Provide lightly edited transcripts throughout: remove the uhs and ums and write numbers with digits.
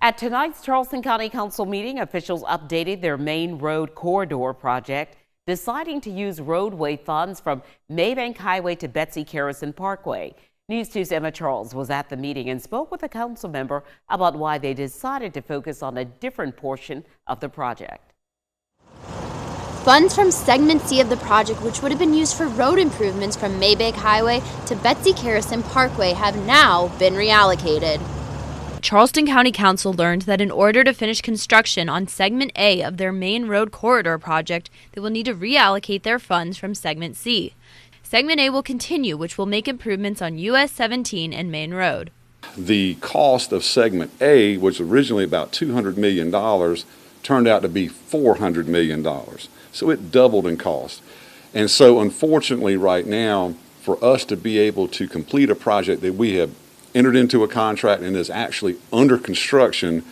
At tonight's Charleston County Council meeting, officials updated their main road corridor project, deciding to use roadway funds from Maybank Highway to Betsy Carrison Parkway. News 2's Emma Charles was at the meeting and spoke with a council member about why they decided to focus on a different portion of the project. Funds from Segment C of the project, which would have been used for road improvements from Maybank Highway to Betsy Carrison Parkway, have now been reallocated. Charleston County Council learned that in order to finish construction on Segment A of their main road corridor project, they will need to reallocate their funds from Segment C. Segment A will continue, which will make improvements on US 17 and Main Road. The cost of Segment A, which was originally about $200 million, turned out to be $400 million. So it doubled in cost. And so unfortunately right now, for us to be able to complete a project that we have entered into a contract and is actually under construction,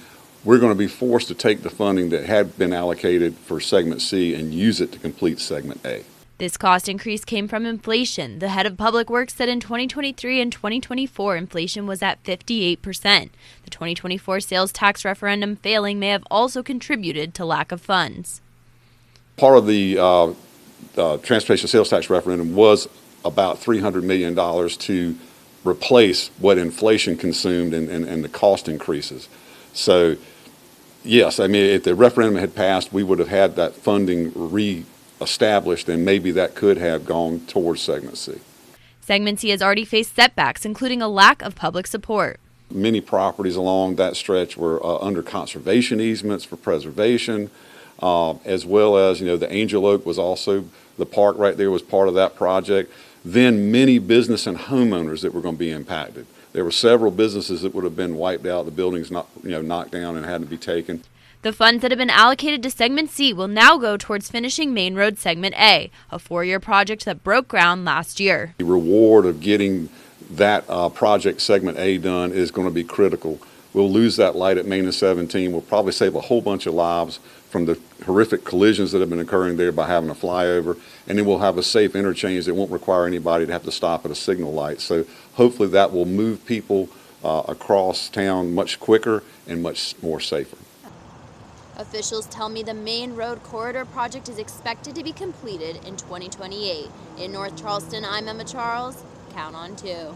we're going to be forced to take the funding that had been allocated for Segment C and use it to complete Segment A. This cost increase came from inflation. The head of Public Works said in 2023 and 2024, inflation was at 58%. The 2024 sales tax referendum failing may have also contributed to lack of funds. Part of the transportation sales tax referendum was about $300 million to replace what inflation consumed and the cost increases. So, yes, I mean, if the referendum had passed, we would have had that funding re-established, and maybe that could have gone towards Segment C. Segment C has already faced setbacks, including a lack of public support. Many properties along that stretch were under conservation easements for preservation, as well as, the Angel Oak was also, the park right there was part of that project. Then many business and homeowners that were going to be impacted. There were several businesses that would have been wiped out, the buildings knocked down and had to be taken. The funds that have been allocated to Segment C will now go towards finishing Main Road Segment A, a 4-year project that broke ground last year. The reward of getting that project Segment A done is going to be critical. We'll lose that light at Main and 17. We'll probably save a whole bunch of lives from the horrific collisions that have been occurring there by having a flyover, and then we'll have a safe interchange that won't require anybody to have to stop at a signal light. So hopefully that will move people across town much quicker and much more safer. Officials tell me the Main Road Corridor project is expected to be completed in 2028. In North Charleston, I'm Emma Charles. Count on 2.